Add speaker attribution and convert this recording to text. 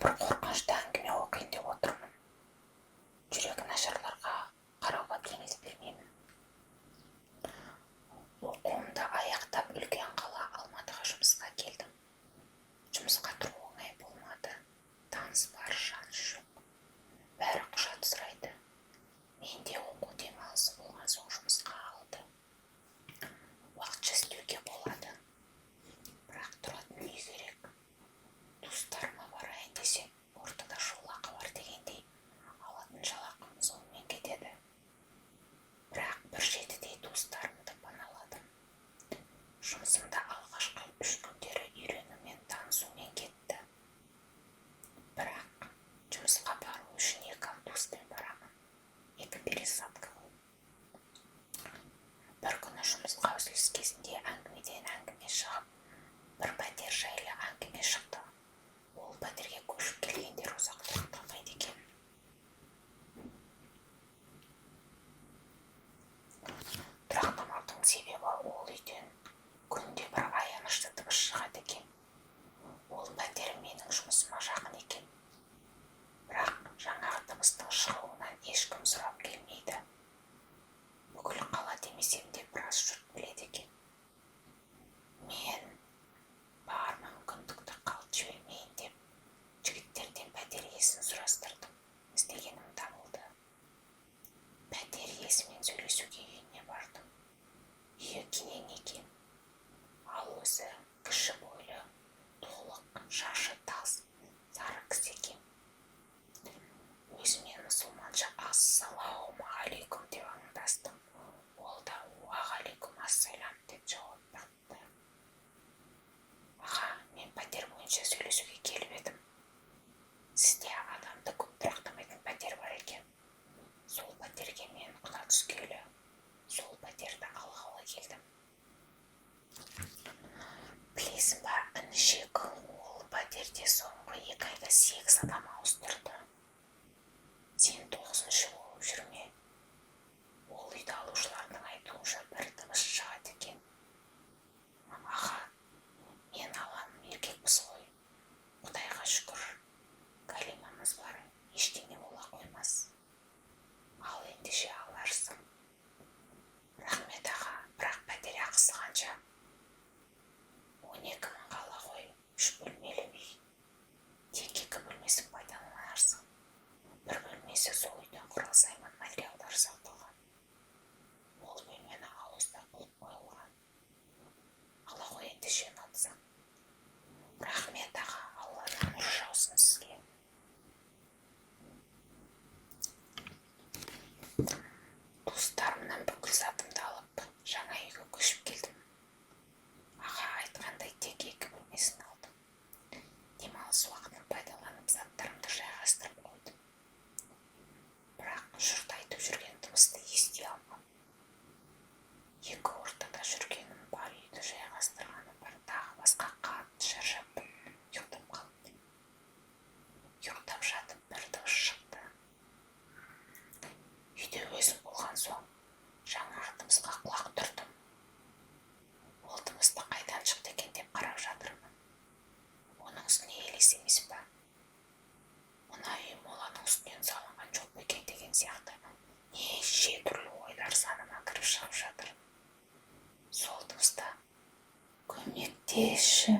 Speaker 1: бір қорқынышты әңгіме оқиын деп отырмын. Жүрегі нашарларға қарауға кеңес бермеймін. Оқуымды аяқтап үлкен қала Алматыға жұмысқа келдім. Жұмысқа тұру оңай болмады. Таныс бар, жаныс жоқ. Бәрі құжат сұрайды. Менде оқу демалысы болған соң жұмысқа алды. Уақытша істеуге болады. Бірақ тұратын үй керек. Туыстарыма барайын десем, ортада жолақы бар дегендей, алатын жалақым сонымен кетеді. Бірақ бір жетідей туыстарымды паналадым. Жұмысымда алғашқы 3 күндері үйренумен, танысумен кетті. Бірақ жұмысқа бару үшін 2 автобуспен барамын. 2 пересадка ғой. Бір күні жұмысқа үзіліс кезінде әңгімеден әңгіме шығып, бір пәтер жайлы әңгіме шықты. Ол пәтерге көшіп келгендер ұзақ тұрақтамайды екен. Тұрақтамаудың себебі ол үйден күнде бір аянышты дыбыс шығады екен. Ол пәтер менің жұмысыма жақын екен. Бірақ жаңағы дыбыстың шығуынан ешкім сұрап келмейді. Бүкіл қала демесем де біраз жұрт біледі екен. Мен бар мүмкіндікті қалт жібермейін деп жігіттерден пәтер иесін сұрастырдым. Іздегенім табылды. Пәтер иесімен сөйлесуге үйіне бардым. Үйі кең екен. Ал өзі кіші бойлы, толық, шашы тас, сары кісі екен. Өзімен мұсылманша ассалаумағалейкум деп амандастым. Ол да уағалейкум ассалам деп жауап қатты. Аға, мен пәтер бойынша сөйлесуге келіп едім. Сізде адамды көп тұрақтамайтын пәтер бар екен. Сол пәтерге мен құда түскелі, сол пәтерді алғалы келдім. Білесің ба, інішек, ол пәтерде соңғы 2 айда 8 адам ауыстырды. Сен 9-шы болып жүрме. Ол үйді алушылардың айтуынша бір дыбыс шығады екен. Аға, мен аланым еркекпіз ғой. Құдайға шүкір. Кәлимамыз бар, ештеңе бола қоймас. Ал ендеше аларсың. Рахмет аға, бірақ пәтер ақысы қанша? 12 мыңға ала ғой, 3 бөлмелі үй. Тек 2 бөлмесін пайдаланарсың. Бір бөлмесі сол үйден құрал-сайман материалдар сатылған. Ол бөлмені ауызда қылып қойылған. Ала ғой ендеше ұнатсаң. Рахмет аға, Алладан нұр жаусын сізге. Туыстарымнан бүкіл затымды алып, жаңа үйге көшіп келдім. Аға айтқандай тек 2 бөлмесін алдым. Демалыс уақытын пайдаланып заттарымды жайғастырып қойдым. Бірақ жұрт айтып жүрген дыбысты ести алмам. 2 ортада жүргенім бар, үйді жайғастырғаным бар, тағы басқа қатты шаршап ұйықтап қалдым. Ұйықтап жатып бір дыбыс шықты. Үйде өзім болған соң жаңағы дыбысқа құлақ түрдім. Ол дыбысты қайдан шықты екен деп қарап жатырмын. Оның үстіне елес емес па? Мына үй моланың үстінен салынған жол па екен деген сияқты неше түрлі ойлар саныма кіріп шығып жатыр. Сол дыбыста көмектесші